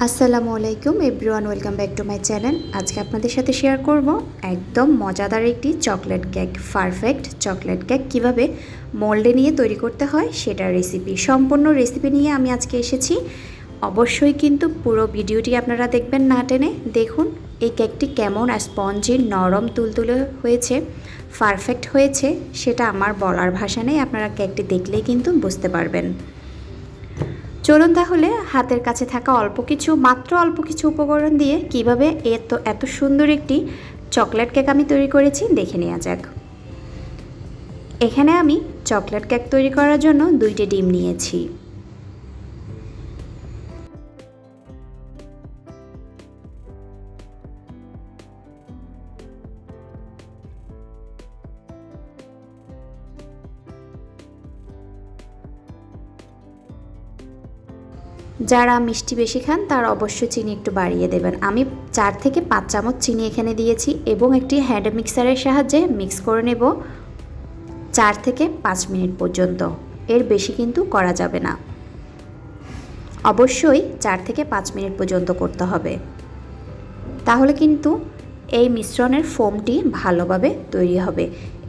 আসসালামু আলাইকুম everyone, welcome back to my channel. আজকে আপনাদের সাথে শেয়ার করব একদম মজাদার একটি chocolate cake, perfect chocolate cake কিভাবে মোল্ডে নিয়ে তৈরি করতে হয় সেটার রেসিপি। সম্পূর্ণ রেসিপি নিয়ে আমি আজকে এসেছি। অবশ্যই কিন্তু পুরো ভিডিওটি আপনারা দেখবেন না টেনে। দেখুন এই কেকটি কেমন স্পঞ্জি, নরম, তুলতুলে হয়েছে, পারফেক্ট হয়েছে সেটা আমার বলার ভাষা নেই, আপনারা কেকটি দেখলেই কিন্তু বুঝতে পারবেন। চলুন তাহলে হাতের কাছে থাকা মাত্র অল্প কিছু উপকরণ দিয়ে কিভাবে এত সুন্দর একটি চকলেট কেক আমি তৈরি করেছি দেখে নেওয়া যাক। এখানে আমি চকলেট কেক তৈরি করার জন্য 2টি ডিম নিয়েছি। যারা মিষ্টি বেশি খান তারা অবশ্যই চিনি একটু বাড়িয়ে দেবেন। আমি 4 থেকে 5 চামচ চিনি এখানে দিয়েছি এবং একটি হ্যান্ড মিক্সারের সাহায্যে মিক্স করে নেব 4 থেকে 5 মিনিট পর্যন্ত। এর বেশি কিন্তু করা যাবে না, অবশ্যই 4 থেকে 5 মিনিট পর্যন্ত করতে হবে, তাহলে কিন্তু এই মিশ্রণের ফোমটি ভালোভাবে তৈরি হবে।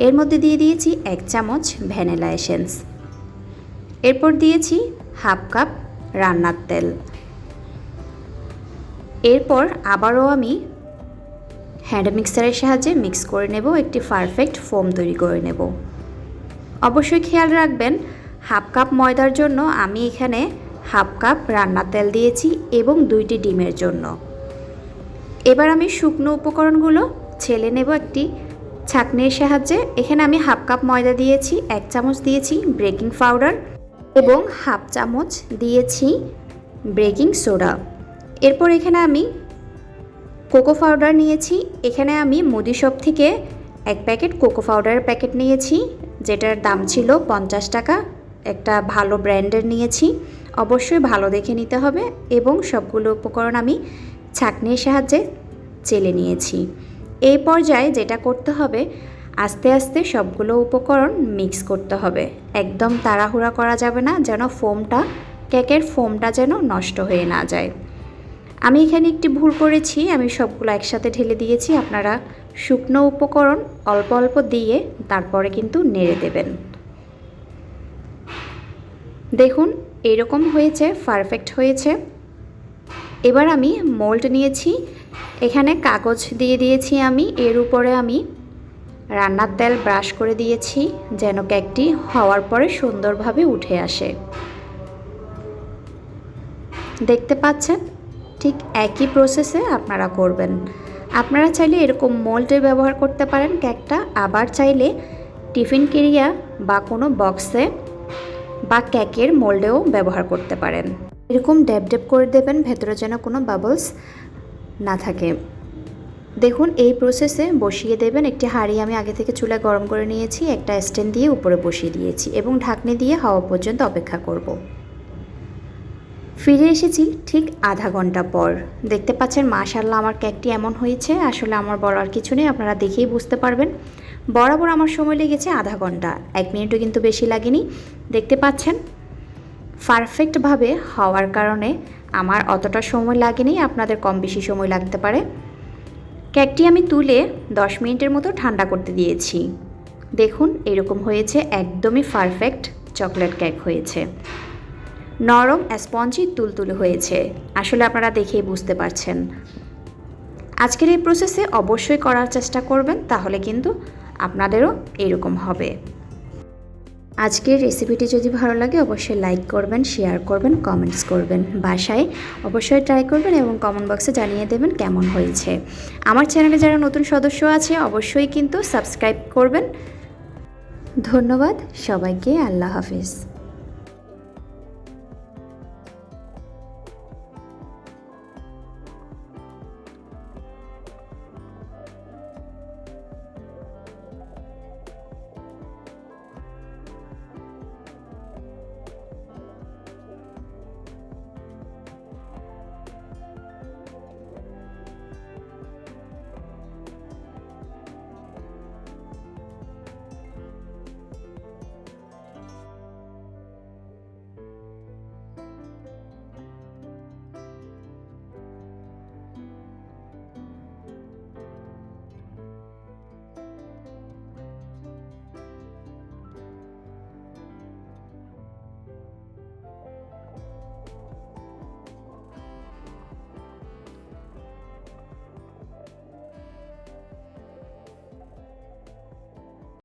এর মধ্যে দিয়ে দিয়েছি 1 চামচ ভ্যানিলা এসেন্স, এরপর দিয়েছি হাফ কাপ রান্নার তেল। এরপর আবারও আমি হ্যান্ড মিক্সারের সাহায্যে মিক্স করে নেব, একটি পারফেক্ট ফোম তৈরি করে নেব। অবশ্যই খেয়াল রাখবেন হাফ কাপ ময়দার জন্য আমি এখানে হাফ কাপ রান্নার তেল দিয়েছি এবং 2টি ডিমের জন্য। এবার আমি শুকনো উপকরণগুলো ছেলে নেব একটি ছাঁকনির সাহায্যে। এখানে আমি হাফ কাপ ময়দা দিয়েছি, 1 চামচ দিয়েছি বেকিং পাউডার এবং হাফ চামচ দিয়েছি বেকিং সোডা। এরপর এখানে আমি কোকো পাউডার নিয়েছি। এখানে আমি মুদি শপ থেকে 1 প্যাকেট কোকো পাউডারের প্যাকেট নিয়েছি, যেটার দাম ছিল 50 টাকা। একটা ভালো ব্র্যান্ডের নিয়েছি, অবশ্যই ভালো দেখে নিতে হবে। এবং সবগুলো উপকরণ আমি ছাঁকনির সাহায্যে চেলে নিয়েছি। এই পর্যায়ে যেটা করতে হবে, আস্তে আস্তে সবগুলো উপকরণ মিক্স করতে হবে, একদম তাড়াহুড়া করা যাবে না, যেন কেকের ফোমটা যেন নষ্ট হয়ে না যায়। আমি এখানে একটি ভুল করেছি, আমি সবগুলো একসাথে ঢেলে দিয়েছি। আপনারা শুকনো উপকরণ অল্প অল্প দিয়ে তারপরে কিন্তু নেড়ে দেবেন। দেখুন এরকম হয়েছে, পারফেক্ট হয়েছে। এবার আমি মোল্ড নিয়েছি, এখানে কাগজ দিয়ে দিয়েছি আমি, এর উপরে আমি রান্নার তেল ব্রাশ করে দিয়েছি যেন কেকটি হওয়ার পরে সুন্দরভাবে উঠে আসে। দেখতে পাচ্ছেন ঠিক একই প্রসেসে আপনারা করবেন। আপনারা চাইলে এরকম মোল্ডে ব্যবহার করতে পারেন কেকটা, আবার চাইলে টিফিন ক্যারিয়া বা কোনো বক্সে বা কেকের মোল্ডেও ব্যবহার করতে পারেন। এরকম ড্যাব ড্যাব করে দেবেন, ভেতরে যেন কোনো বাবলস না থাকে। দেখুন এই প্রসেসে বসিয়ে দেবেন। একটি হাঁড়ি আমি আগে থেকে চুলায় গরম করে নিয়েছি, একটা স্ট্যান্ড দিয়ে উপরে বসিয়ে দিয়েছি এবং ঢাকনি দিয়ে হাওয়া পর্যন্ত অপেক্ষা করব। ফিরে এসেছি ঠিক আধা ঘন্টা পর। দেখতে পাচ্ছেন মাশাআল্লাহ আমার কেকটি এমন হয়েছে, আসলে আমার বলার কিছু নেই, আপনারা দেখেই বুঝতে পারবেন। বরাবর আমার সময় লেগেছে আধা ঘন্টা, 1 মিনিটও কিন্তু বেশি লাগেনি। দেখতে পাচ্ছেন পারফেক্টভাবে হওয়ার কারণে আমার অতটা সময় লাগেনি, আপনাদের কম বেশি সময় লাগতে পারে। কেকটি আমি তুলে 10 মিনিটের মতো ঠান্ডা করতে দিয়েছি। দেখুন এরকম হয়েছে, একদমই পারফেক্ট চকলেট কেক হয়েছে, নরম স্পঞ্জি তুলতুলে হয়েছে। আসলে আপনারা দেখেই বুঝতে পারছেন। আজকের এই প্রসেসে অবশ্যই করার চেষ্টা করবেন, তাহলে কিন্তু আপনাদেরও এরকম হবে। আজকের রেসিপিটি যদি ভালো লাগে অবশ্যই লাইক করবেন, শেয়ার করবেন, কমেন্টস করবেন। বাসায় অবশ্যই ট্রাই করবেন এবং কমেন্ট বক্সে জানিয়ে দেবেন কেমন হয়েছে। আমার চ্যানেলে যারা নতুন সদস্য আছে অবশ্যই কিন্তু সাবস্ক্রাইব করবেন। ধন্যবাদ সবাইকে, আল্লাহ হাফেজ।